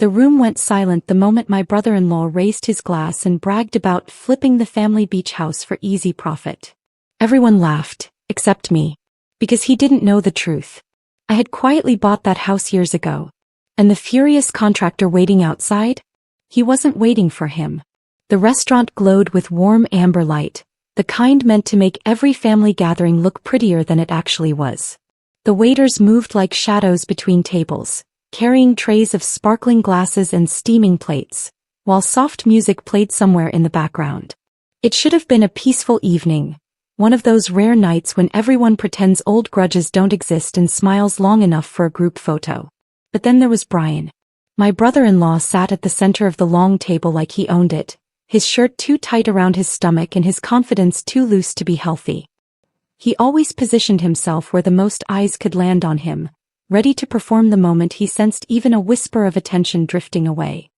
The room went silent the moment my brother-in-law raised his glass and bragged about flipping the family beach house for easy profit. Everyone laughed, except me. Because he didn't know the truth. I had quietly bought that house years ago. And the furious contractor waiting outside? He wasn't waiting for him. The restaurant glowed with warm amber light, the kind meant to make every family gathering look prettier than it actually was. The waiters moved like shadows between tables, carrying trays of sparkling glasses and steaming plates, while soft music played somewhere in the background. It should have been a peaceful evening, one of those rare nights when everyone pretends old grudges don't exist and smiles long enough for a group photo. But then there was Brian. My brother-in-law sat at the center of the long table like he owned it, his shirt too tight around his stomach and his confidence too loose to be healthy. He always positioned himself where the most eyes could land on him, ready to perform the moment he sensed even a whisper of attention drifting away.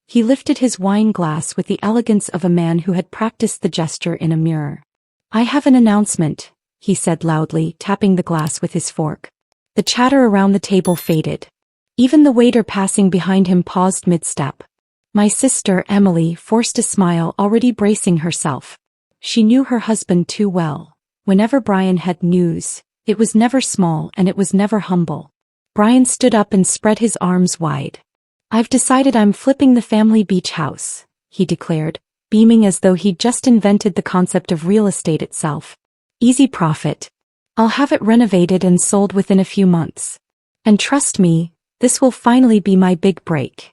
He lifted his wine glass with the elegance of a man who had practiced the gesture in a mirror. "I have an announcement," he said loudly, tapping the glass with his fork. The chatter around the table faded. Even the waiter passing behind him paused mid-step. My sister, Emily, forced a smile, already bracing herself. She knew her husband too well. Whenever Brian had news, it was never small and it was never humble. Brian stood up and spread his arms wide. "I've decided I'm flipping the family beach house," he declared, beaming as though he'd just invented the concept of real estate itself. "Easy profit. I'll have it renovated and sold within a few months. And trust me, this will finally be my big break."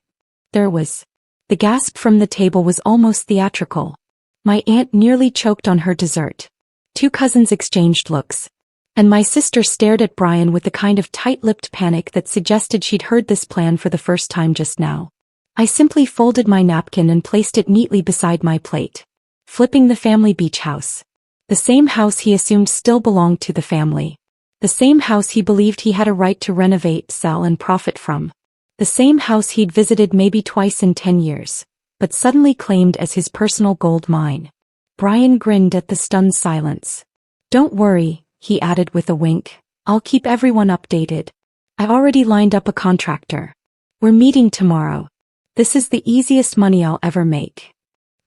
The gasp from the table was almost theatrical. My aunt nearly choked on her dessert. 2 cousins exchanged looks. And my sister stared at Brian with the kind of tight-lipped panic that suggested she'd heard this plan for the first time just now. I simply folded my napkin and placed it neatly beside my plate. Flipping the family beach house. The same house he assumed still belonged to the family. The same house he believed he had a right to renovate, sell and profit from. The same house he'd visited maybe twice in 10 years, but suddenly claimed as his personal gold mine. Brian grinned at the stunned silence. "Don't worry," he added with a wink. "I'll keep everyone updated. I've already lined up a contractor. We're meeting tomorrow. This is the easiest money I'll ever make."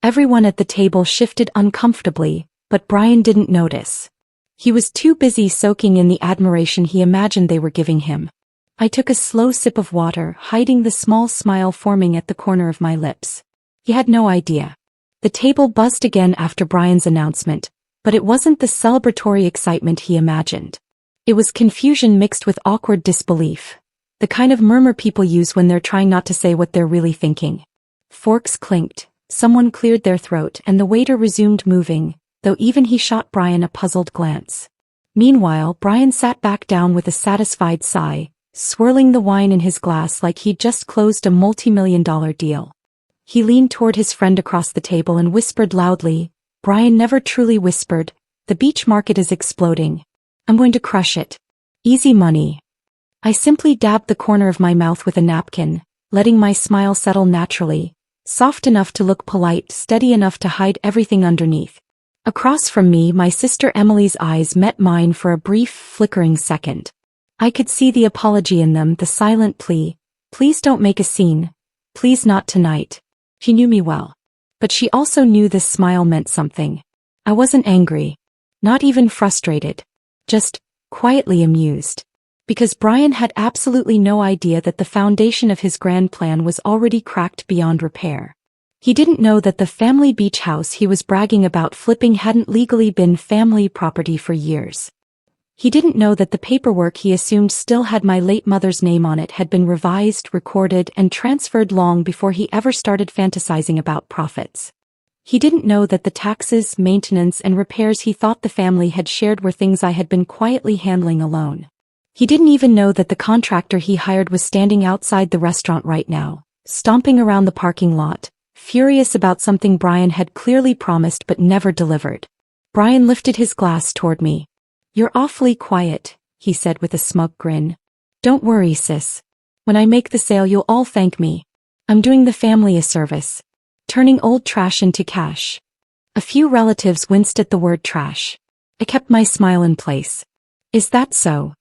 Everyone at the table shifted uncomfortably, but Brian didn't notice. He was too busy soaking in the admiration he imagined they were giving him. I took a slow sip of water, hiding the small smile forming at the corner of my lips. He had no idea. The table buzzed again after Brian's announcement, but it wasn't the celebratory excitement he imagined. It was confusion mixed with awkward disbelief. The kind of murmur people use when they're trying not to say what they're really thinking. Forks clinked, someone cleared their throat and the waiter resumed moving, though even he shot Brian a puzzled glance. Meanwhile, Brian sat back down with a satisfied sigh, swirling the wine in his glass like he'd just closed a multi-million-dollar deal. He leaned toward his friend across the table and whispered loudly. Brian never truly whispered, "The beach market is exploding. I'm going to crush it. Easy money." I simply dabbed the corner of my mouth with a napkin, letting my smile settle naturally, soft enough to look polite, steady enough to hide everything underneath. Across from me, my sister Emily's eyes met mine for a brief, flickering second. I could see the apology in them, the silent plea. "Please don't make a scene. Please not tonight." She knew me well. But she also knew this smile meant something. I wasn't angry. Not even frustrated. Just quietly amused. Because Brian had absolutely no idea that the foundation of his grand plan was already cracked beyond repair. He didn't know that the family beach house he was bragging about flipping hadn't legally been family property for years. He didn't know that the paperwork he assumed still had my late mother's name on it had been revised, recorded, and transferred long before he ever started fantasizing about profits. He didn't know that the taxes, maintenance, and repairs he thought the family had shared were things I had been quietly handling alone. He didn't even know that the contractor he hired was standing outside the restaurant right now, stomping around the parking lot, furious about something Brian had clearly promised but never delivered. Brian lifted his glass toward me. "You're awfully quiet," he said with a smug grin. "Don't worry, sis. When I make the sale you'll all thank me. I'm doing the family a service. Turning old trash into cash." A few relatives winced at the word trash. I kept my smile in place. "Is that so?"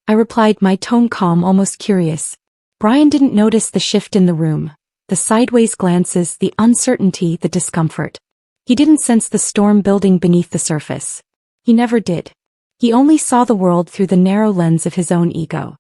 I replied, my tone calm, almost curious. Brian didn't notice the shift in the room, the sideways glances, the uncertainty, the discomfort. He didn't sense the storm building beneath the surface. He never did. He only saw the world through the narrow lens of his own ego.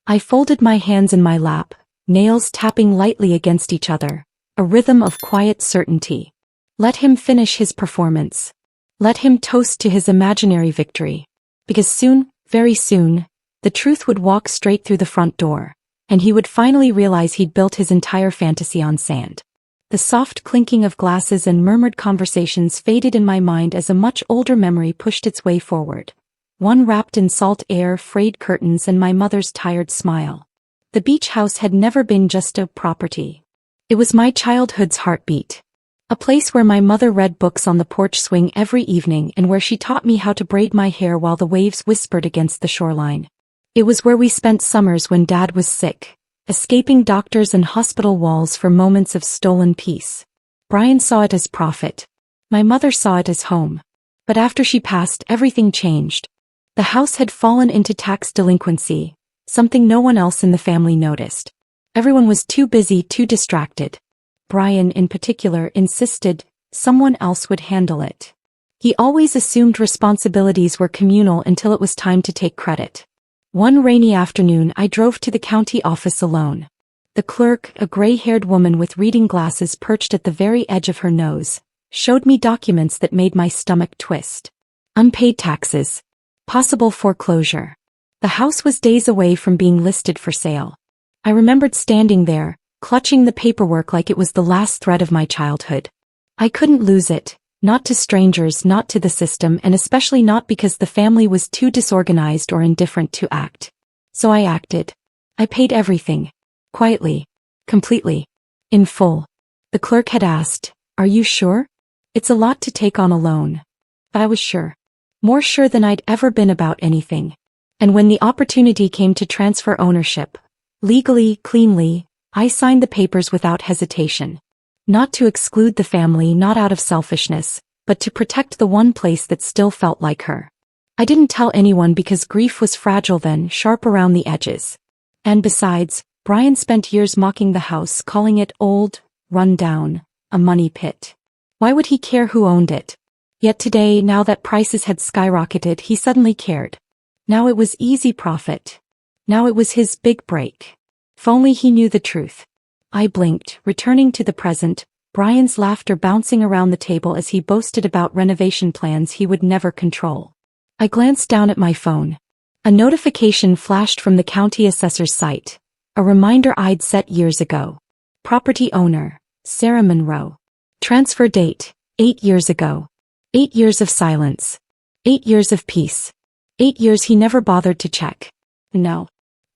I folded my hands in my lap, nails tapping lightly against each other, a rhythm of quiet certainty. Let him finish his performance. Let him toast to his imaginary victory. Because soon, very soon, the truth would walk straight through the front door, and he would finally realize he'd built his entire fantasy on sand. The soft clinking of glasses and murmured conversations faded in my mind as a much older memory pushed its way forward. One wrapped in salt air, frayed curtains, and my mother's tired smile. The beach house had never been just a property. It was my childhood's heartbeat. A place where my mother read books on the porch swing every evening and where she taught me how to braid my hair while the waves whispered against the shoreline. It was where we spent summers when Dad was sick, escaping doctors and hospital walls for moments of stolen peace. Brian saw it as profit. My mother saw it as home. But after she passed, everything changed. The house had fallen into tax delinquency, something no one else in the family noticed. Everyone was too busy, too distracted. Brian, in particular, insisted someone else would handle it. He always assumed responsibilities were communal until it was time to take credit. One rainy afternoon, I drove to the county office alone. The clerk, a gray-haired woman with reading glasses perched at the very edge of her nose, showed me documents that made my stomach twist. Unpaid taxes. Possible foreclosure. The house was days away from being listed for sale. I remembered standing there, clutching the paperwork like it was the last thread of my childhood. I couldn't lose it, not to strangers, not to the system, and especially not because the family was too disorganized or indifferent to act. So I acted. I paid everything. Quietly. Completely. In full. The clerk had asked, "Are you sure? It's a lot to take on alone." But I was sure. More sure than I'd ever been about anything. And when the opportunity came to transfer ownership, legally, cleanly, I signed the papers without hesitation. Not to exclude the family, not out of selfishness, but to protect the one place that still felt like her. I didn't tell anyone because grief was fragile then, sharp around the edges. And besides, Brian spent years mocking the house, calling it old, run down, a money pit. Why would he care who owned it? Yet today, now that prices had skyrocketed, he suddenly cared. Now it was easy profit. Now it was his big break. If only he knew the truth. I blinked, returning to the present, Brian's laughter bouncing around the table as he boasted about renovation plans he would never control. I glanced down at my phone. A notification flashed from the county assessor's site. A reminder I'd set years ago. Property owner, Sarah Monroe. Transfer date, 8 years ago. 8 years of silence. 8 years of peace. 8 years he never bothered to check. No.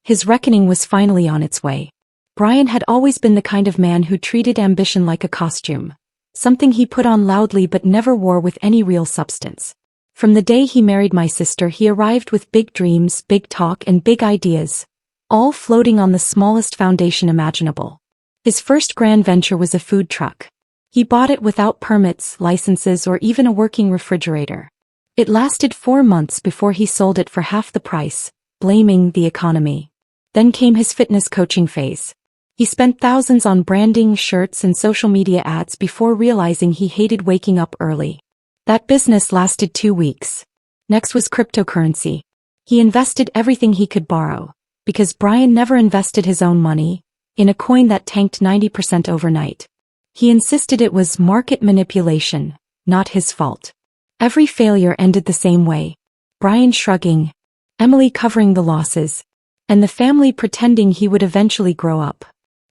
His reckoning was finally on its way. Brian had always been the kind of man who treated ambition like a costume. Something he put on loudly but never wore with any real substance. From the day he married my sister, he arrived with big dreams, big talk, and big ideas, all floating on the smallest foundation imaginable. His first grand venture was a food truck. He bought it without permits, licenses, or even a working refrigerator. It lasted 4 months before he sold it for half the price, blaming the economy. Then came his fitness coaching phase. He spent thousands on branding, shirts, and social media ads before realizing he hated waking up early. That business lasted 2 weeks. Next was cryptocurrency. He invested everything he could borrow, because Brian never invested his own money, in a coin that tanked 90% overnight. He insisted it was market manipulation, not his fault. Every failure ended the same way. Brian shrugging, Emily covering the losses, and the family pretending he would eventually grow up.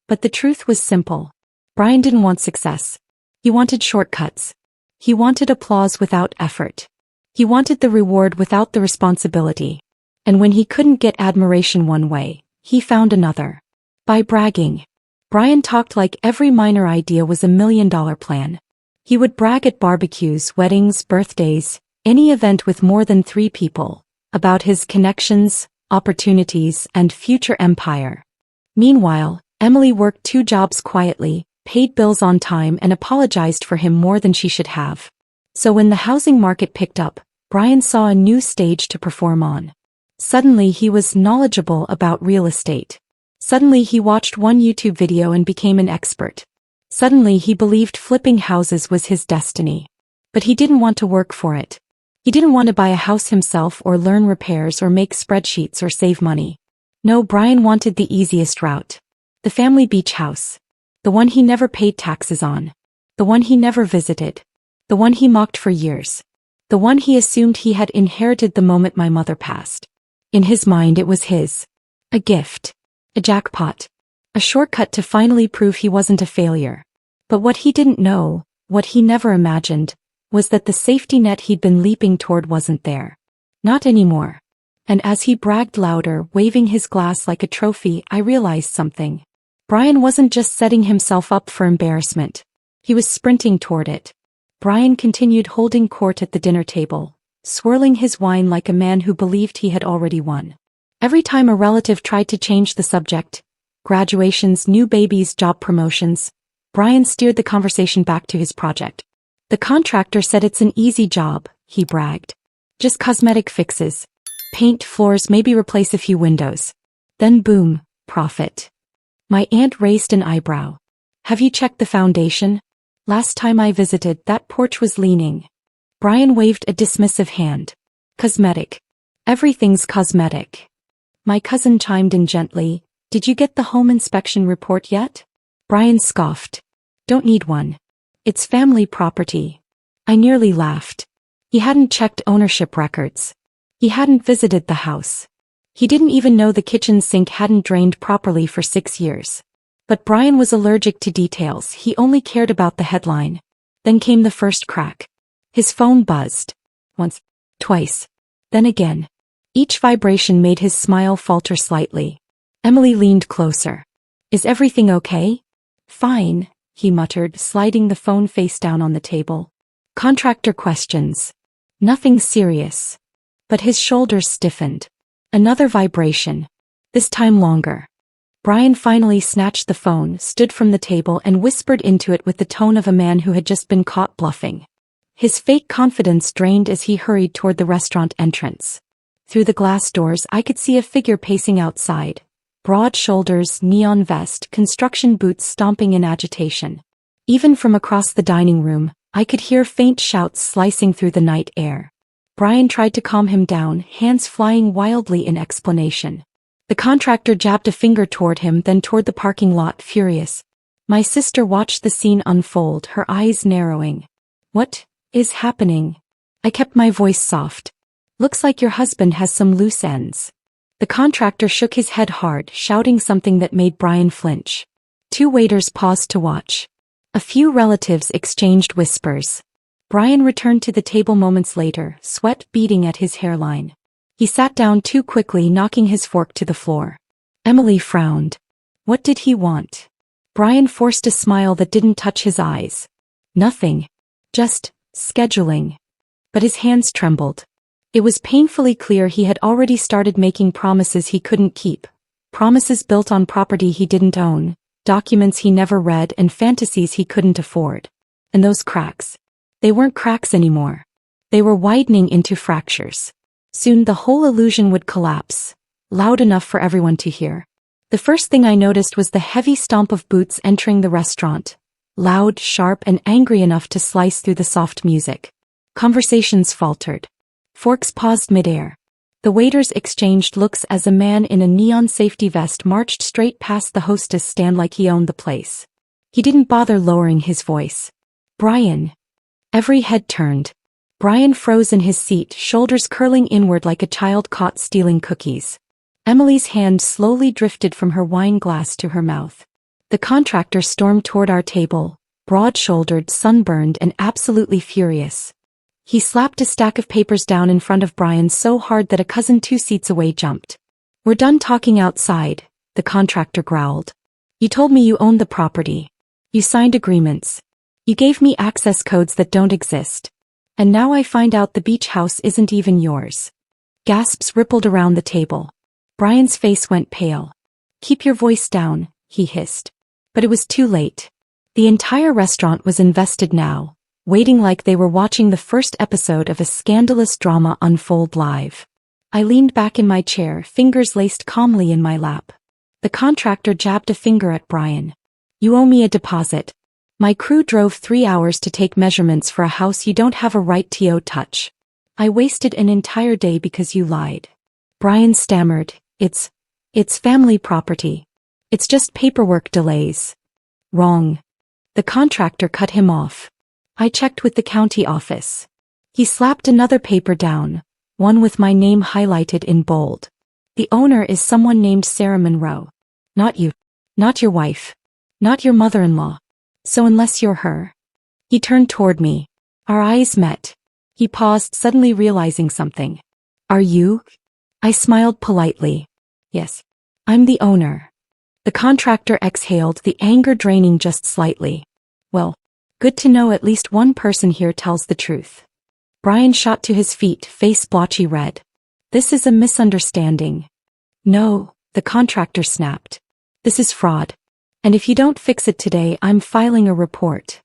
But the truth was simple. Brian didn't want success. He wanted shortcuts. He wanted applause without effort. He wanted the reward without the responsibility. And when he couldn't get admiration one way, he found another. By bragging. Brian talked like every minor idea was $1 million plan. He would brag at barbecues, weddings, birthdays, any event with more than 3 people, about his connections, opportunities, and future empire. Meanwhile, Emily worked 2 jobs quietly, paid bills on time, and apologized for him more than she should have. So when the housing market picked up, Brian saw a new stage to perform on. Suddenly he was knowledgeable about real estate. Suddenly he watched one YouTube video and became an expert. Suddenly he believed flipping houses was his destiny. But he didn't want to work for it. He didn't want to buy a house himself or learn repairs or make spreadsheets or save money. No, Brian wanted the easiest route. The family beach house. The one he never paid taxes on. The one he never visited. The one he mocked for years. The one he assumed he had inherited the moment my mother passed. In his mind it was his. A gift. A jackpot. A shortcut to finally prove he wasn't a failure. But what he didn't know, what he never imagined, was that the safety net he'd been leaping toward wasn't there. Not anymore. And as he bragged louder, waving his glass like a trophy, I realized something. Brian wasn't just setting himself up for embarrassment. He was sprinting toward it. Brian continued holding court at the dinner table, swirling his wine like a man who believed he had already won. Every time a relative tried to change the subject, graduations, new babies, job promotions, Brian steered the conversation back to his project. The contractor said it's an easy job, he bragged. Just cosmetic fixes. Paint floors, maybe replace a few windows. Then boom, profit. My aunt raised an eyebrow. Have you checked the foundation? Last time I visited, that porch was leaning. Brian waved a dismissive hand. Cosmetic. Everything's cosmetic. My cousin chimed in gently. Did you get the home inspection report yet? Brian scoffed. Don't need one. It's family property. I nearly laughed. He hadn't checked ownership records. He hadn't visited the house. He didn't even know the kitchen sink hadn't drained properly for 6 years. But Brian was allergic to details, he only cared about the headline. Then came the first crack. His phone buzzed. Once, twice, then again. Each vibration made his smile falter slightly. Emily leaned closer. Is everything okay? Fine, he muttered, sliding the phone face down on the table. Contractor questions. Nothing serious. But his shoulders stiffened. Another vibration. This time longer. Brian finally snatched the phone, stood from the table and whispered into it with the tone of a man who had just been caught bluffing. His fake confidence drained as he hurried toward the restaurant entrance. Through the glass doors I could see a figure pacing outside. Broad shoulders, neon vest, construction boots stomping in agitation. Even from across the dining room, I could hear faint shouts slicing through the night air. Brian tried to calm him down, hands flying wildly in explanation. The contractor jabbed a finger toward him, then toward the parking lot, furious. My sister watched the scene unfold, her eyes narrowing. What is happening? I kept my voice soft. Looks like your husband has some loose ends. The contractor shook his head hard, shouting something that made Brian flinch. 2 waiters paused to watch. A few relatives exchanged whispers. Brian returned to the table moments later, sweat beading at his hairline. He sat down too quickly, knocking his fork to the floor. Emily frowned. What did he want? Brian forced a smile that didn't touch his eyes. Nothing. Just scheduling. But his hands trembled. It was painfully clear he had already started making promises he couldn't keep. Promises built on property he didn't own, documents he never read, and fantasies he couldn't afford. And those cracks. They weren't cracks anymore. They were widening into fractures. Soon the whole illusion would collapse, loud enough for everyone to hear. The first thing I noticed was the heavy stomp of boots entering the restaurant, loud, sharp, and angry enough to slice through the soft music. Conversations faltered. Forks paused midair. The waiters exchanged looks as a man in a neon safety vest marched straight past the hostess stand like he owned the place. He didn't bother lowering his voice. Brian. Every head turned. Brian froze in his seat, shoulders curling inward like a child caught stealing cookies. Emily's hand slowly drifted from her wine glass to her mouth. The contractor stormed toward our table, broad-shouldered, sunburned, and absolutely furious. He slapped a stack of papers down in front of Brian so hard that a cousin 2 seats away jumped. We're done talking outside, the contractor growled. You told me you owned the property. You signed agreements. You gave me access codes that don't exist. And now I find out the beach house isn't even yours. Gasps rippled around the table. Brian's face went pale. Keep your voice down, he hissed. But it was too late. The entire restaurant was invested now, waiting like they were watching the first episode of a scandalous drama unfold live. I leaned back in my chair, fingers laced calmly in my lap. The contractor jabbed a finger at Brian. You owe me a deposit. My crew drove 3 hours to take measurements for a house you don't have a right to touch. I wasted an entire day because you lied. Brian stammered, It's family property. It's just paperwork delays. Wrong. The contractor cut him off. I checked with the county office. He slapped another paper down, one with my name highlighted in bold. The owner is someone named Sarah Monroe. Not you. Not your wife. Not your mother-in-law. So unless you're her. He turned toward me. Our eyes met. He paused, suddenly realizing something. Are you? I smiled politely. Yes. I'm the owner. The contractor exhaled, the anger draining just slightly. Well, good to know at least one person here tells the truth. Brian shot to his feet, face blotchy red. This is a misunderstanding. No, the contractor snapped. This is fraud. And if you don't fix it today, I'm filing a report.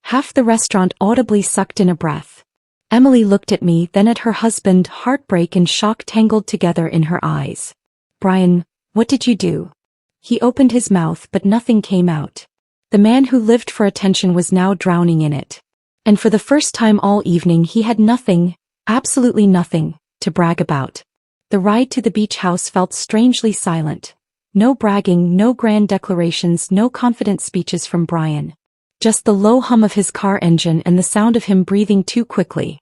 Half the restaurant audibly sucked in a breath. Emily looked at me, then at her husband, heartbreak and shock tangled together in her eyes. Brian, what did you do? He opened his mouth, but nothing came out. The man who lived for attention was now drowning in it. And for the first time all evening he had nothing, absolutely nothing, to brag about. The ride to the beach house felt strangely silent. No bragging, no grand declarations, no confident speeches from Brian. Just the low hum of his car engine and the sound of him breathing too quickly.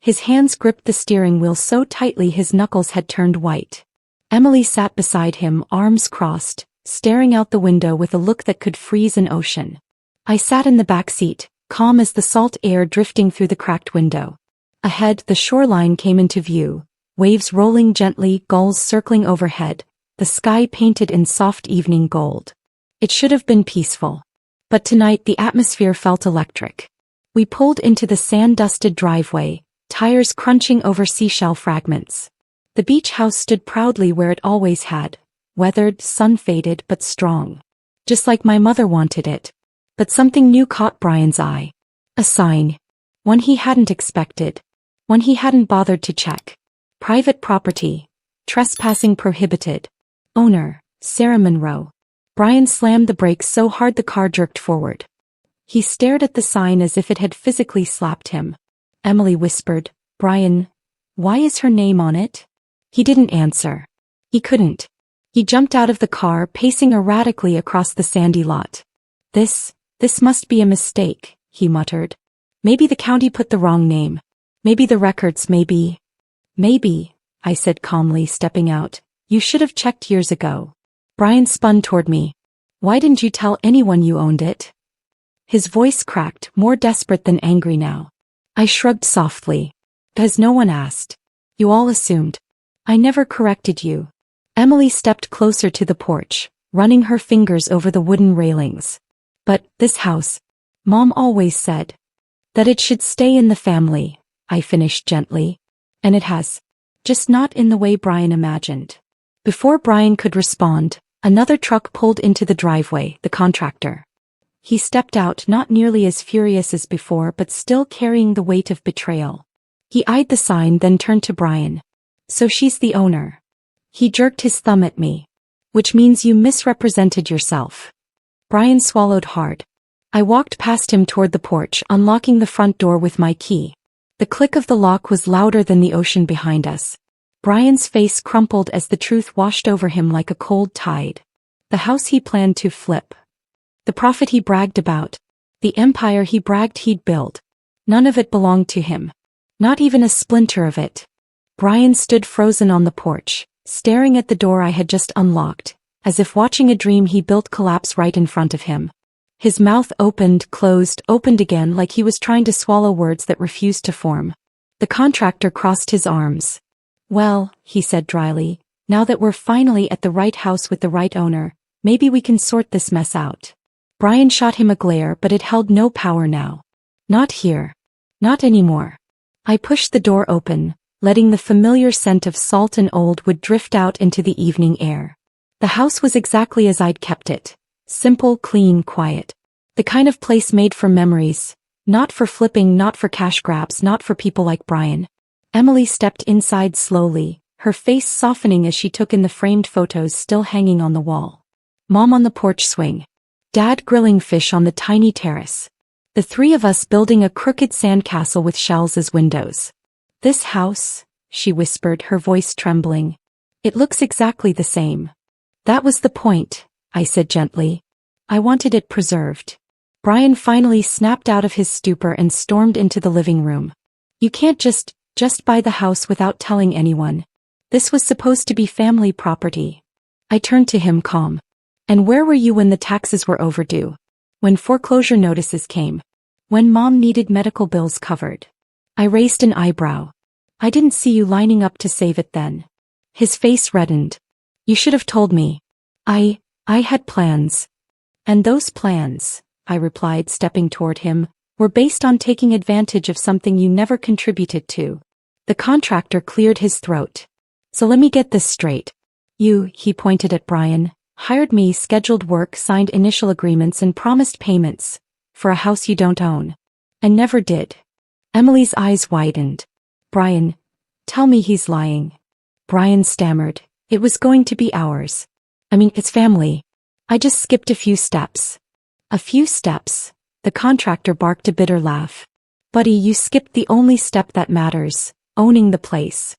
His hands gripped the steering wheel so tightly his knuckles had turned white. Emily sat beside him, arms crossed, staring out the window with a look that could freeze an ocean. I sat in the back seat, calm as the salt air drifting through the cracked window. Ahead, the shoreline came into view, waves rolling gently, gulls circling overhead, the sky painted in soft evening gold. It should have been peaceful. But tonight the atmosphere felt electric. We pulled into the sand-dusted driveway, tires crunching over seashell fragments. The beach house stood proudly where it always had, weathered, sun-faded but strong. Just like my mother wanted it. But something new caught Brian's eye. A sign. One he hadn't expected. One he hadn't bothered to check. Private property. Trespassing prohibited. Owner, Sarah Monroe. Brian slammed the brakes so hard the car jerked forward. He stared at the sign as if it had physically slapped him. Emily whispered, Brian, why is her name on it? He didn't answer. He couldn't. He jumped out of the car, pacing erratically across the sandy lot. This must be a mistake, he muttered. Maybe the county put the wrong name. Maybe the records, maybe, I said calmly, stepping out. You should have checked years ago. Brian spun toward me. Why didn't you tell anyone you owned it? His voice cracked, more desperate than angry now. I shrugged softly. Because no one asked. You all assumed. I never corrected you. Emily stepped closer to the porch, running her fingers over the wooden railings. But this house, Mom always said that it should stay in the family, I finished gently. And it has. Just not in the way Brian imagined. Before Brian could respond, another truck pulled into the driveway, the contractor. He stepped out, not nearly as furious as before but still carrying the weight of betrayal. He eyed the sign, then turned to Brian. So she's the owner. He jerked his thumb at me. Which means you misrepresented yourself. Brian swallowed hard. I walked past him toward the porch, unlocking the front door with my key. The click of the lock was louder than the ocean behind us. Brian's face crumpled as the truth washed over him like a cold tide. The house he planned to flip. The profit he bragged about. The empire he bragged he'd build. None of it belonged to him. Not even a splinter of it. Brian stood frozen on the porch, staring at the door I had just unlocked, as if watching a dream he built collapse right in front of him. His mouth opened, closed, opened again like he was trying to swallow words that refused to form. The contractor crossed his arms. Well, he said dryly, now that we're finally at the right house with the right owner, maybe we can sort this mess out. Brian shot him a glare, but it held no power now. Not here. Not anymore. I pushed the door open, letting the familiar scent of salt and old wood drift out into the evening air. The house was exactly as I'd kept it. Simple, clean, quiet. The kind of place made for memories. Not for flipping, not for cash grabs, not for people like Brian. Emily stepped inside slowly, her face softening as she took in the framed photos still hanging on the wall. Mom on the porch swing. Dad grilling fish on the tiny terrace. The three of us building a crooked sandcastle with shells as windows. This house, she whispered, her voice trembling. It looks exactly the same. That was the point, I said gently. I wanted it preserved. Brian finally snapped out of his stupor and stormed into the living room. You can't just buy the house without telling anyone. This was supposed to be family property. I turned to him calm. And where were you when the taxes were overdue? When foreclosure notices came? When Mom needed medical bills covered? I raised an eyebrow. I didn't see you lining up to save it then. His face reddened. You should have told me. I had plans. And those plans, I replied, stepping toward him, were based on taking advantage of something you never contributed to. The contractor cleared his throat. So let me get this straight. You, he pointed at Brian, hired me, scheduled work, signed initial agreements and promised payments for a house you don't own. And never did. Emily's eyes widened. Brian, tell me he's lying. Brian stammered. It was going to be ours. I mean, it's family. I just skipped a few steps. A few steps? The contractor barked a bitter laugh. Buddy, you skipped the only step that matters, owning the place.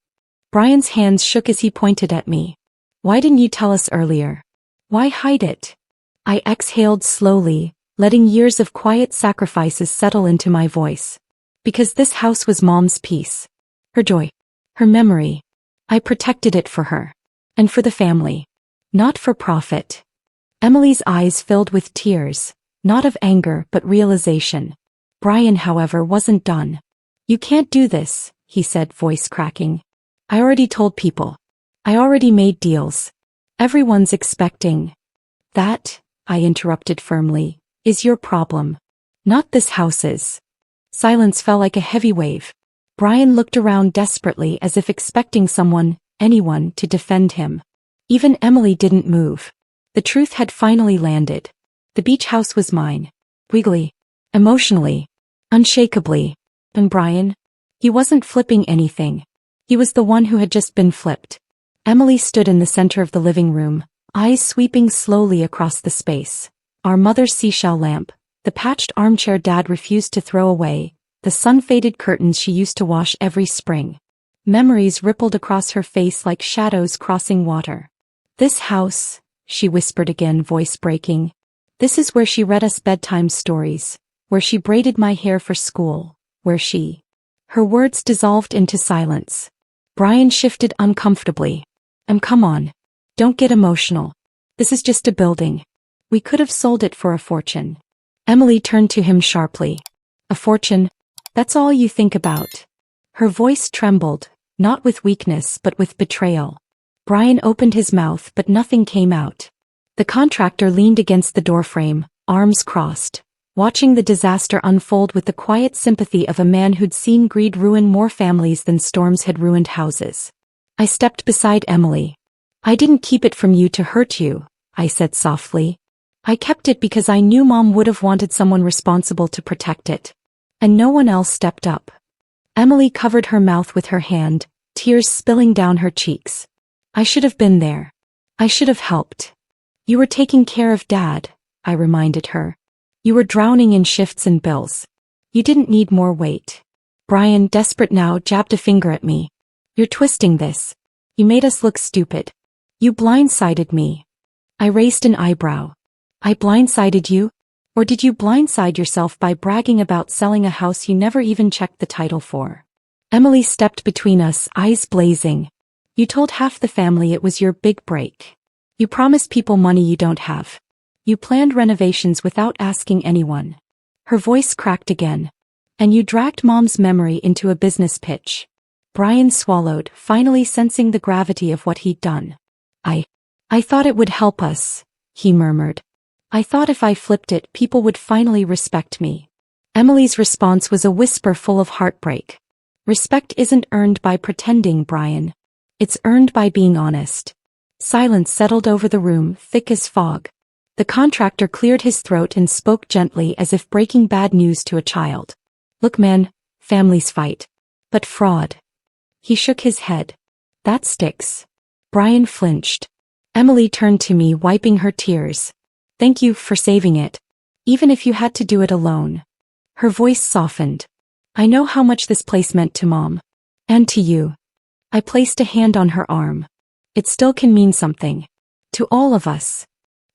Brian's hands shook as he pointed at me. Why didn't you tell us earlier? Why hide it? I exhaled slowly, letting years of quiet sacrifices settle into my voice. Because this house was Mom's peace. Her joy. Her memory. I protected it for her. And for the family. Not for profit. Emily's eyes filled with tears, not of anger but realization. Brian, however, wasn't done. You can't do this, he said, voice cracking. I already told people. I already made deals. Everyone's expecting. That, I interrupted firmly, is your problem. Not this house's. Silence fell like a heavy wave. Brian looked around desperately as if expecting someone, anyone, to defend him. Even Emily didn't move. The truth had finally landed. The beach house was mine. Wiggly. Emotionally. Unshakably. And Brian? He wasn't flipping anything. He was the one who had just been flipped. Emily stood in the center of the living room, eyes sweeping slowly across the space. Our mother's seashell lamp, the patched armchair Dad refused to throw away, the sun-faded curtains she used to wash every spring. Memories rippled across her face like shadows crossing water. This house, she whispered again, voice breaking. This is where she read us bedtime stories, where she braided my hair for school, where she... Her words dissolved into silence. Brian shifted uncomfortably. Come on. Don't get emotional. This is just a building. We could have sold it for a fortune. Emily turned to him sharply. A fortune? That's all you think about. Her voice trembled, not with weakness but with betrayal. Brian opened his mouth but nothing came out. The contractor leaned against the doorframe, arms crossed, watching the disaster unfold with the quiet sympathy of a man who'd seen greed ruin more families than storms had ruined houses. I stepped beside Emily. I didn't keep it from you to hurt you, I said softly. I kept it because I knew Mom would have wanted someone responsible to protect it. And no one else stepped up. Emily covered her mouth with her hand, tears spilling down her cheeks. I should have been there. I should have helped. You were taking care of Dad, I reminded her. You were drowning in shifts and bills. You didn't need more weight. Brian, desperate now, jabbed a finger at me. You're twisting this. You made us look stupid. You blindsided me. I raised an eyebrow. I blindsided you? Or did you blindside yourself by bragging about selling a house you never even checked the title for? Emily stepped between us, eyes blazing. You told half the family it was your big break. You promised people money you don't have. You planned renovations without asking anyone. Her voice cracked again. And you dragged Mom's memory into a business pitch. Brian swallowed, finally sensing the gravity of what he'd done. I thought it would help us, he murmured. I thought if I flipped it, people would finally respect me. Emily's response was a whisper full of heartbreak. Respect isn't earned by pretending, Brian. It's earned by being honest. Silence settled over the room, thick as fog. The contractor cleared his throat and spoke gently as if breaking bad news to a child. Look, man, families fight. But fraud. He shook his head. That sticks. Brian flinched. Emily turned to me, wiping her tears. Thank you for saving it. Even if you had to do it alone. Her voice softened. I know how much this place meant to Mom. And to you. I placed a hand on her arm. It still can mean something. To all of us.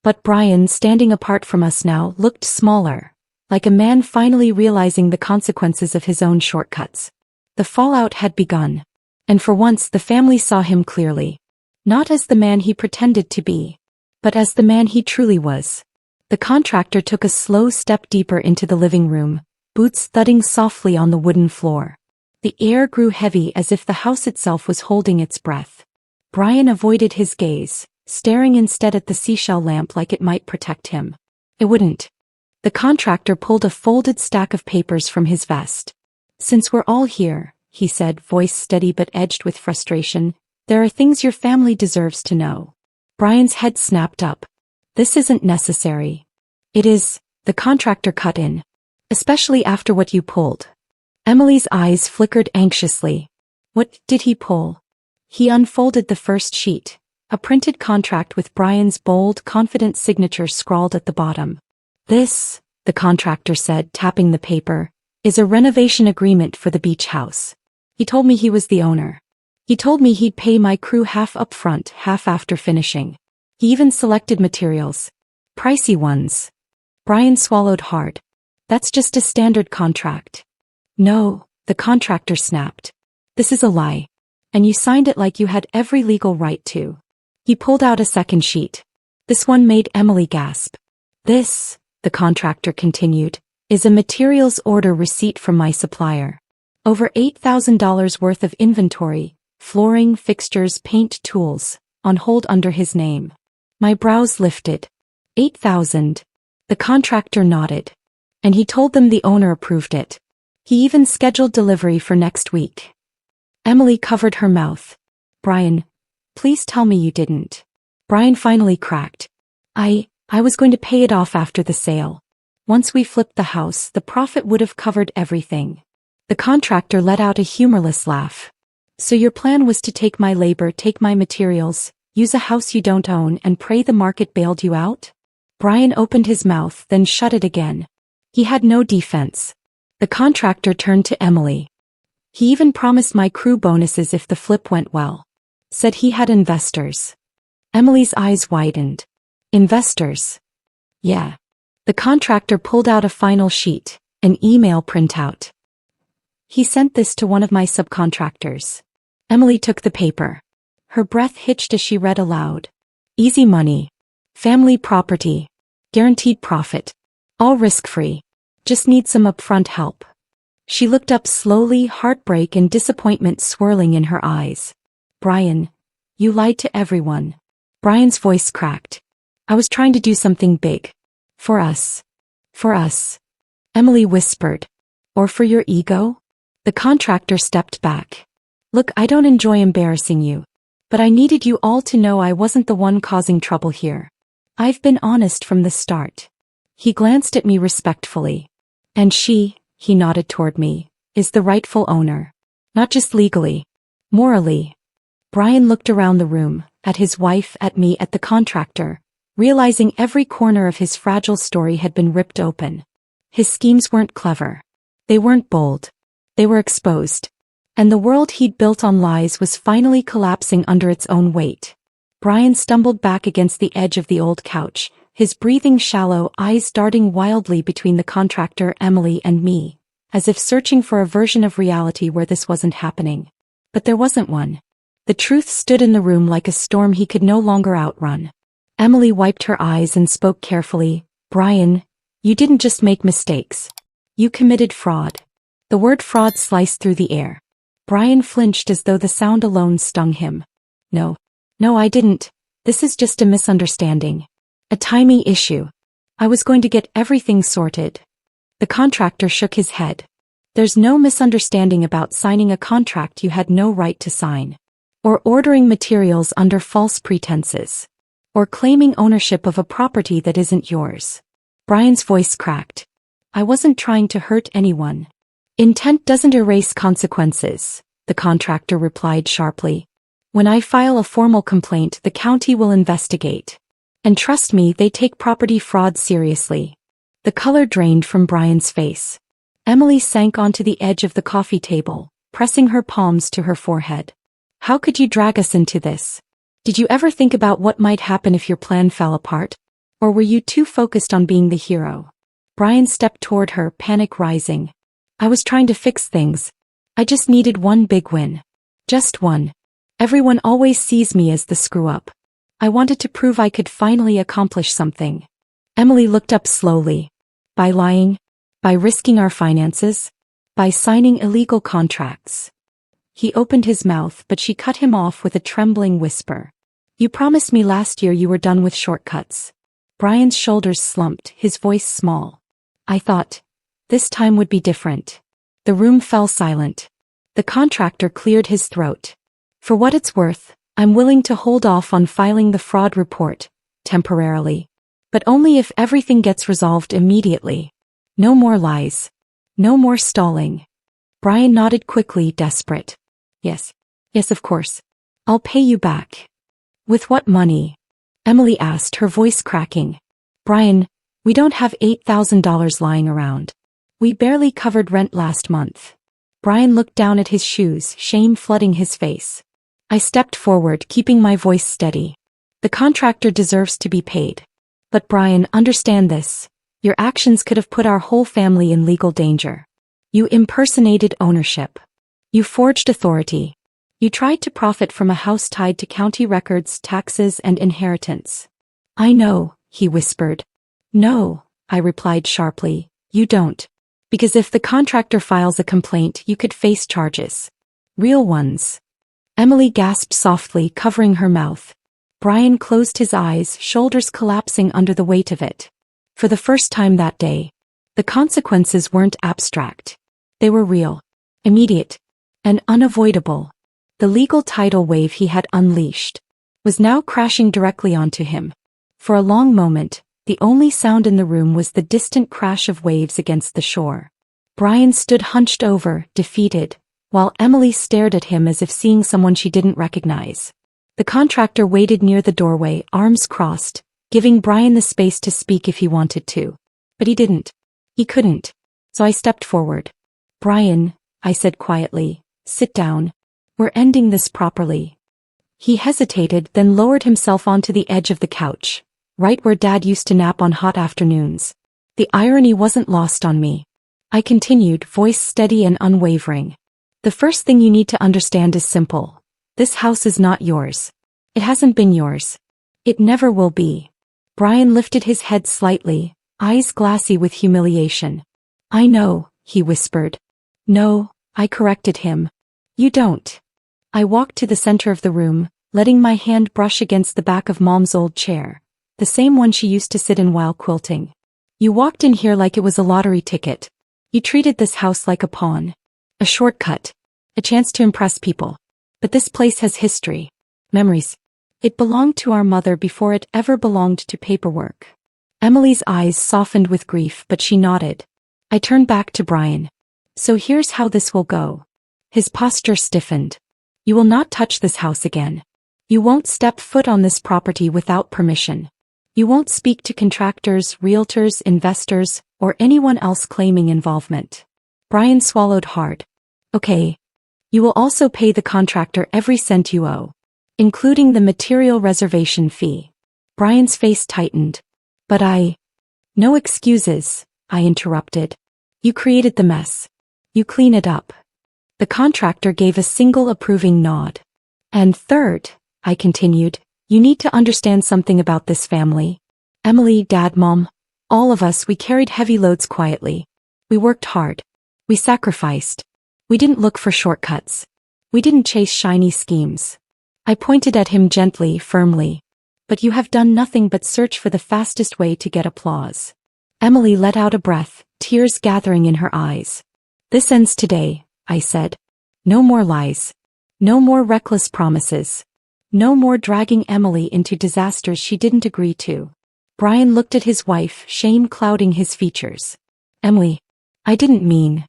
But Brian, standing apart from us now, looked smaller. Like a man finally realizing the consequences of his own shortcuts. The fallout had begun. And for once the family saw him clearly. Not as the man he pretended to be. But as the man he truly was. The contractor took a slow step deeper into the living room, boots thudding softly on the wooden floor. The air grew heavy as if the house itself was holding its breath. Brian avoided his gaze, staring instead at the seashell lamp like it might protect him. It wouldn't. The contractor pulled a folded stack of papers from his vest. Since we're all here, he said, voice steady but edged with frustration, there are things your family deserves to know. Brian's head snapped up. This isn't necessary. It is, the contractor cut in. Especially after what you pulled. Emily's eyes flickered anxiously. What did he pull? He unfolded the first sheet, a printed contract with Brian's bold, confident signature scrawled at the bottom. This, the contractor said, tapping the paper, is a renovation agreement for the beach house. He told me he was the owner. He told me he'd pay my crew half up front, half after finishing. He even selected materials. Pricey ones. Brian swallowed hard. That's just a standard contract. No, the contractor snapped. This is a lie. And you signed it like you had every legal right to. He pulled out a second sheet. This one made Emily gasp. This, the contractor continued, is a materials order receipt from my supplier. Over $8,000 worth of inventory, flooring, fixtures, paint, tools, on hold under his name. My brows lifted. 8,000. The contractor nodded. And he told them the owner approved it. He even scheduled delivery for next week. Emily covered her mouth. Brian, please tell me you didn't. Brian finally cracked. I was going to pay it off after the sale. Once we flipped the house, the profit would have covered everything. The contractor let out a humorless laugh. So your plan was to take my labor, take my materials, use a house you don't own, and pray the market bailed you out? Brian opened his mouth, then shut it again. He had no defense. The contractor turned to Emily. He even promised my crew bonuses if the flip went well. Said he had investors. Emily's eyes widened. Investors? Yeah. The contractor pulled out a final sheet, an email printout. He sent this to one of my subcontractors. Emily took the paper. Her breath hitched as she read aloud. Easy money. Family property. Guaranteed profit. All risk-free. Just need some upfront help. She looked up slowly, heartbreak and disappointment swirling in her eyes. Brian, you lied to everyone. Brian's voice cracked. I was trying to do something big. For us. For us. Emily whispered. Or for your ego? The contractor stepped back. Look, I don't enjoy embarrassing you. But I needed you all to know I wasn't the one causing trouble here. I've been honest from the start. He glanced at me respectfully. And she, he nodded toward me, is the rightful owner. Not just legally. Morally. Brian looked around the room, at his wife, at me, at the contractor, realizing every corner of his fragile story had been ripped open. His schemes weren't clever. They weren't bold. They were exposed. And the world he'd built on lies was finally collapsing under its own weight. Brian stumbled back against the edge of the old couch, his breathing shallow, eyes darting wildly between the contractor, Emily, and me, as if searching for a version of reality where this wasn't happening. But there wasn't one. The truth stood in the room like a storm he could no longer outrun. Emily wiped her eyes and spoke carefully. Brian, you didn't just make mistakes. You committed fraud. The word fraud sliced through the air. Brian flinched as though the sound alone stung him. No, I didn't. This is just a misunderstanding. A timing issue. I was going to get everything sorted. The contractor shook his head. There's no misunderstanding about signing a contract you had no right to sign. Or ordering materials under false pretenses. Or claiming ownership of a property that isn't yours. Brian's voice cracked. I wasn't trying to hurt anyone. Intent doesn't erase consequences, the contractor replied sharply. When I file a formal complaint, the county will investigate. And trust me, they take property fraud seriously. The color drained from Brian's face. Emily sank onto the edge of the coffee table, pressing her palms to her forehead. How could you drag us into this? Did you ever think about what might happen if your plan fell apart? Or were you too focused on being the hero? Brian stepped toward her, panic rising. I was trying to fix things. I just needed one big win. Just one. Everyone always sees me as the screw-up. I wanted to prove I could finally accomplish something. Emily looked up slowly. By lying? By risking our finances? By signing illegal contracts? He opened his mouth, but she cut him off with a trembling whisper. You promised me last year you were done with shortcuts. Brian's shoulders slumped, his voice small. I thought this time would be different. The room fell silent. The contractor cleared his throat. For what it's worth, I'm willing to hold off on filing the fraud report, temporarily. But only if everything gets resolved immediately. No more lies. No more stalling. Brian nodded quickly, desperate. Yes. Yes, of course. I'll pay you back. With what money? Emily asked, her voice cracking. Brian, we don't have $8,000 lying around. We barely covered rent last month. Brian looked down at his shoes, shame flooding his face. I stepped forward, keeping my voice steady. The contractor deserves to be paid. But Brian, understand this. Your actions could have put our whole family in legal danger. You impersonated ownership. You forged authority. You tried to profit from a house tied to county records, taxes, and inheritance. I know, he whispered. No, I replied sharply, you don't. Because if the contractor files a complaint, you could face charges. Real ones. Emily gasped softly, covering her mouth. Brian closed his eyes, shoulders collapsing under the weight of it. For the first time that day, the consequences weren't abstract. They were real, immediate, and unavoidable. The legal tidal wave he had unleashed was now crashing directly onto him. For a long moment, the only sound in the room was the distant crash of waves against the shore. Brian stood hunched over, defeated, while Emily stared at him as if seeing someone she didn't recognize. The contractor waited near the doorway, arms crossed, giving Brian the space to speak if he wanted to. But he didn't. He couldn't. So I stepped forward. Brian, I said quietly, sit down. We're ending this properly. He hesitated, then lowered himself onto the edge of the couch, right where Dad used to nap on hot afternoons. The irony wasn't lost on me. I continued, voice steady and unwavering. The first thing you need to understand is simple. This house is not yours. It hasn't been yours. It never will be. Brian lifted his head slightly, eyes glassy with humiliation. I know, he whispered. No, I corrected him. You don't. I walked to the center of the room, letting my hand brush against the back of Mom's old chair, the same one she used to sit in while quilting. You walked in here like it was a lottery ticket. You treated this house like a pawn. A shortcut. A chance to impress people. But this place has history. Memories. It belonged to our mother before it ever belonged to paperwork. Emily's eyes softened with grief, but she nodded. I turned back to Brian. So here's how this will go. His posture stiffened. You will not touch this house again. You won't step foot on this property without permission. You won't speak to contractors, realtors, investors, or anyone else claiming involvement. Brian swallowed hard. Okay. You will also pay the contractor every cent you owe, including the material reservation fee. Brian's face tightened. But no excuses, I interrupted. You created the mess. You clean it up. The contractor gave a single approving nod. And third, I continued, you need to understand something about this family. Emily, Dad, Mom, all of us, we carried heavy loads quietly. We worked hard. We sacrificed. We didn't look for shortcuts. We didn't chase shiny schemes. I pointed at him gently, firmly. But you have done nothing but search for the fastest way to get applause. Emily let out a breath, tears gathering in her eyes. This ends today, I said. No more lies. No more reckless promises. No more dragging Emily into disasters she didn't agree to. Brian looked at his wife, shame clouding his features. Emily, I didn't mean.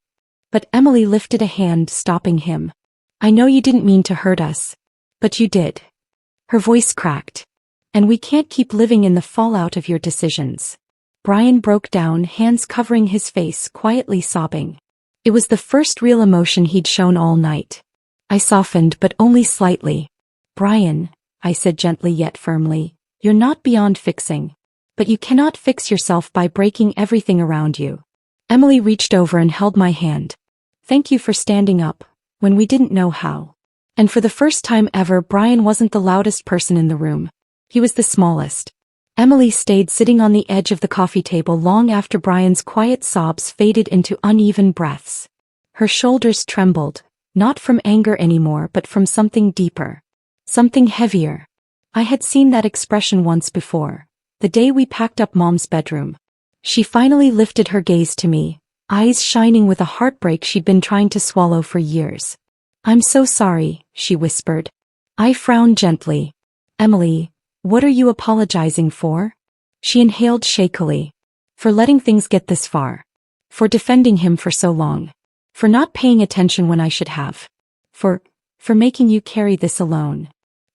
But Emily lifted a hand, stopping him. I know you didn't mean to hurt us. But you did. Her voice cracked. And we can't keep living in the fallout of your decisions. Brian broke down, hands covering his face, quietly sobbing. It was the first real emotion he'd shown all night. I softened, but only slightly. Brian, I said gently yet firmly, you're not beyond fixing. But you cannot fix yourself by breaking everything around you. Emily reached over and held my hand. Thank you for standing up, when we didn't know how. And for the first time ever, Brian wasn't the loudest person in the room. He was the smallest. Emily stayed sitting on the edge of the coffee table long after Brian's quiet sobs faded into uneven breaths. Her shoulders trembled, not from anger anymore but from something deeper. Something heavier. I had seen that expression once before, the day we packed up Mom's bedroom. She finally lifted her gaze to me, eyes shining with a heartbreak she'd been trying to swallow for years. I'm so sorry, she whispered. I frowned gently. Emily, what are you apologizing for? She inhaled shakily. For letting things get this far. For defending him for so long. For not paying attention when I should have. For making you carry this alone.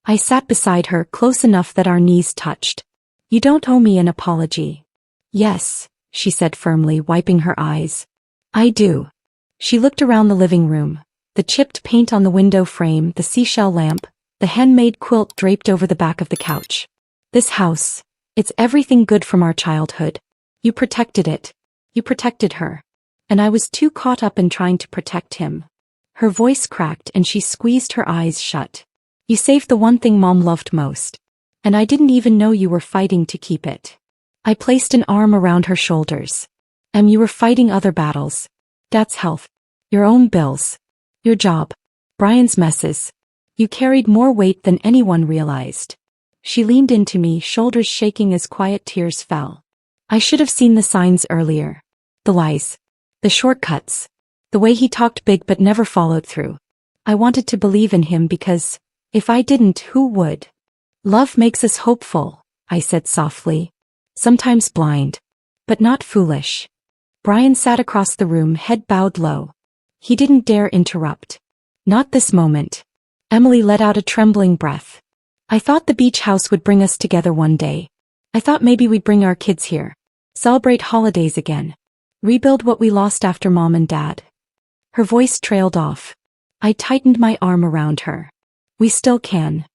I sat beside her, close enough that our knees touched. You don't owe me an apology. Yes, she said firmly, wiping her eyes. I do. She looked around the living room. The chipped paint on the window frame, the seashell lamp, the handmade quilt draped over the back of the couch. This house, it's everything good from our childhood. You protected it. You protected her. And I was too caught up in trying to protect him. Her voice cracked and she squeezed her eyes shut. You saved the one thing Mom loved most. And I didn't even know you were fighting to keep it. I placed an arm around her shoulders. You were fighting other battles. Dad's health. Your own bills. Your job. Brian's messes. You carried more weight than anyone realized. She leaned into me, shoulders shaking as quiet tears fell. I should have seen the signs earlier. The lies. The shortcuts. The way he talked big but never followed through. I wanted to believe in him because, if I didn't, who would? Love makes us hopeful, I said softly. Sometimes blind. But not foolish. Brian sat across the room, head bowed low. He didn't dare interrupt. Not this moment. Emily let out a trembling breath. I thought the beach house would bring us together one day. I thought maybe we'd bring our kids here. Celebrate holidays again. Rebuild what we lost after Mom and Dad. Her voice trailed off. I tightened my arm around her. We still can.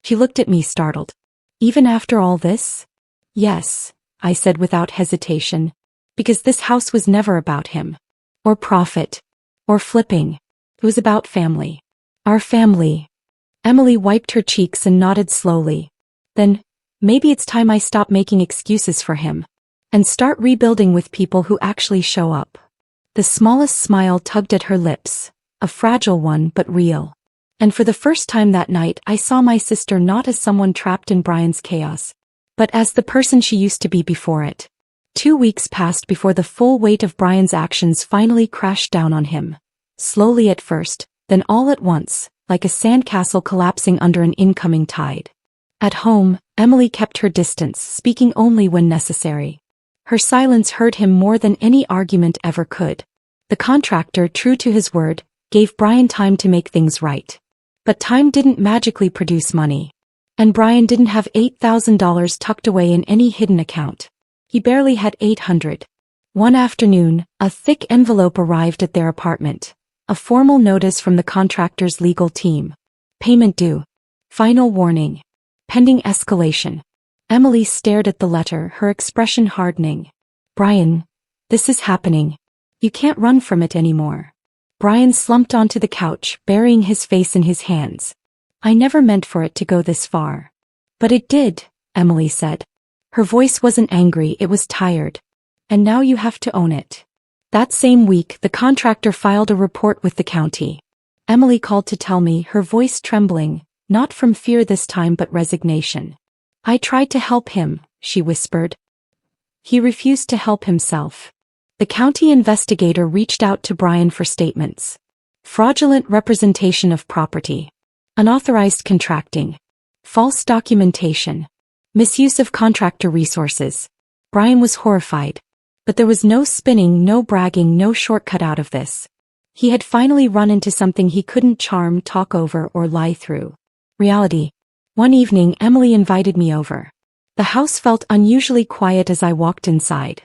She looked at me startled. Even after all this? Yes, I said without hesitation. Because this house was never about him. Or profit. Or flipping. It was about family. Our family. Emily wiped her cheeks and nodded slowly. Then, maybe it's time I stop making excuses for him. And start rebuilding with people who actually show up. The smallest smile tugged at her lips. A fragile one but real. And for the first time that night I saw my sister not as someone trapped in Brian's chaos. But as the person she used to be before it. 2 weeks passed before the full weight of Brian's actions finally crashed down on him. Slowly at first, then all at once, like a sandcastle collapsing under an incoming tide. At home, Emily kept her distance, speaking only when necessary. Her silence hurt him more than any argument ever could. The contractor, true to his word, gave Brian time to make things right. But time didn't magically produce money. And Brian didn't have $8,000 tucked away in any hidden account. He barely had $800. One afternoon, a thick envelope arrived at their apartment. A formal notice from the contractor's legal team. Payment due. Final warning. Pending escalation. Emily stared at the letter, her expression hardening. Brian, this is happening. You can't run from it anymore. Brian slumped onto the couch, burying his face in his hands. I never meant for it to go this far. But it did, Emily said. Her voice wasn't angry, it was tired. And now you have to own it. That same week, the contractor filed a report with the county. Emily called to tell me, her voice trembling, not from fear this time but resignation. I tried to help him, she whispered. He refused to help himself. The county investigator reached out to Brian for statements. Fraudulent representation of property. Unauthorized contracting. False documentation. Misuse of contractor resources. Brian was horrified. But there was no spinning, no bragging, no shortcut out of this. He had finally run into something he couldn't charm, talk over, or lie through. Reality. One evening, Emily invited me over. The house felt unusually quiet as I walked inside.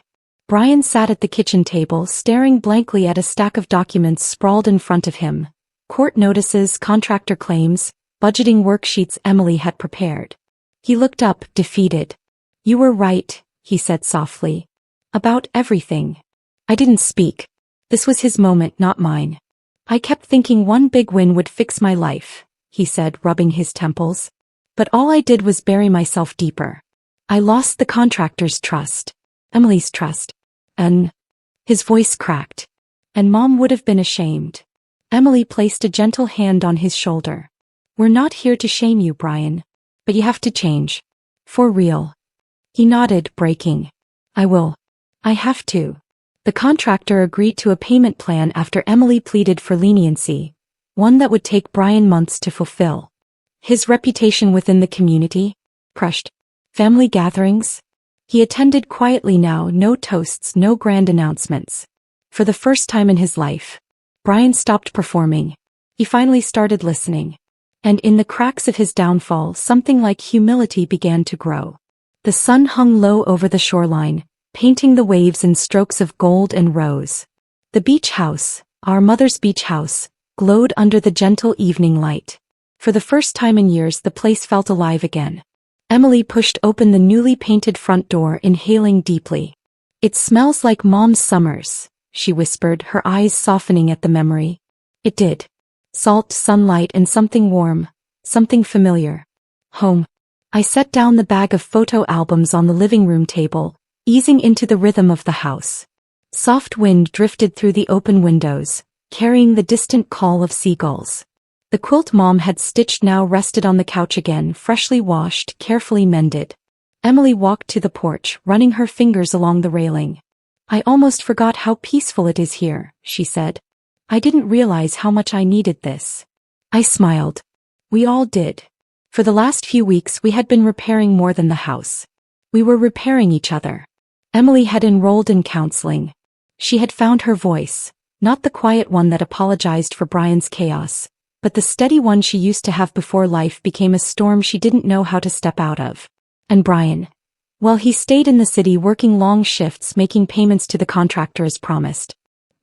Brian sat at the kitchen table staring blankly at a stack of documents sprawled in front of him. Court notices, contractor claims, budgeting worksheets Emily had prepared. He looked up, defeated. "You were right," he said softly. "About everything." I didn't speak. This was his moment, not mine. "I kept thinking one big win would fix my life," he said, rubbing his temples. "But all I did was bury myself deeper. I lost the contractor's trust, Emily's trust, and..." His voice cracked. "And Mom would have been ashamed." Emily placed a gentle hand on his shoulder. "We're not here to shame you, Brian. But you have to change. For real." He nodded, breaking. "I will. I have to." The contractor agreed to a payment plan after Emily pleaded for leniency, one that would take Brian months to fulfill. His reputation within the community? Crushed. Family gatherings? He attended quietly now, no toasts, no grand announcements. For the first time in his life, Brian stopped performing. He finally started listening. And in the cracks of his downfall, something like humility began to grow. The sun hung low over the shoreline, painting the waves in strokes of gold and rose. The beach house, our mother's beach house, glowed under the gentle evening light. For the first time in years, the place felt alive again. Emily pushed open the newly painted front door, inhaling deeply. "It smells like Mom's summers," she whispered, her eyes softening at the memory. It did. Salt, sunlight, and something warm, something familiar. Home. I set down the bag of photo albums on the living room table, easing into the rhythm of the house. Soft wind drifted through the open windows, carrying the distant call of seagulls. The quilt Mom had stitched now rested on the couch again, freshly washed, carefully mended. Emily walked to the porch, running her fingers along the railing. "I almost forgot how peaceful it is here," she said. "I didn't realize how much I needed this." I smiled. We all did. For the last few weeks we had been repairing more than the house. We were repairing each other. Emily had enrolled in counseling. She had found her voice, not the quiet one that apologized for Brian's chaos, but the steady one she used to have before life became a storm she didn't know how to step out of. And Brian? Well, he stayed in the city working long shifts, making payments to the contractor as promised.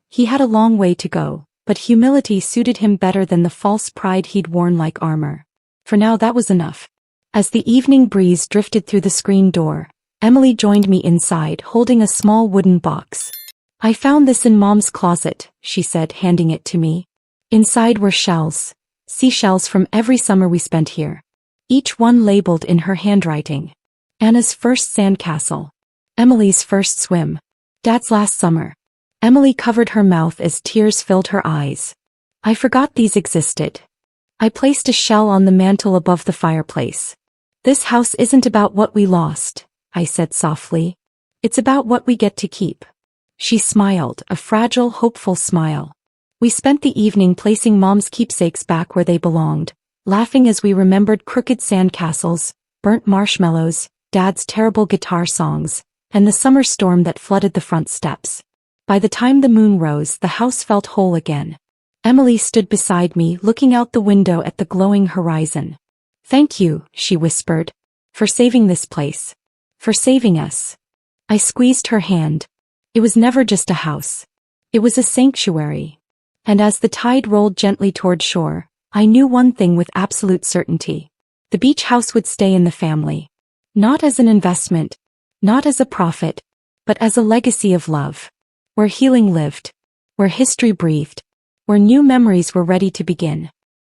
He had a long way to go, but humility suited him better than the false pride he'd worn like armor. For now that was enough. As the evening breeze drifted through the screen door, Emily joined me inside, holding a small wooden box. "I found this in Mom's closet," she said, handing it to me. Inside were shells, seashells from every summer we spent here. Each one labeled in her handwriting. Anna's first sandcastle. Emily's first swim. Dad's last summer. Emily covered her mouth as tears filled her eyes. "I forgot these existed." I placed a shell on the mantel above the fireplace. "This house isn't about what we lost," I said softly. "It's about what we get to keep." She smiled, a fragile, hopeful smile. We spent the evening placing Mom's keepsakes back where they belonged, laughing as we remembered crooked sandcastles, burnt marshmallows, Dad's terrible guitar songs, and the summer storm that flooded the front steps. By the time the moon rose, the house felt whole again. Emily stood beside me, looking out the window at the glowing horizon. "Thank you," she whispered, "for saving this place. For saving us." I squeezed her hand. It was never just a house. It was a sanctuary. And as the tide rolled gently toward shore, I knew one thing with absolute certainty. The beach house would stay in the family. Not as an investment, not as a profit, but as a legacy of love. Where healing lived. Where history breathed. Where new memories were ready to begin.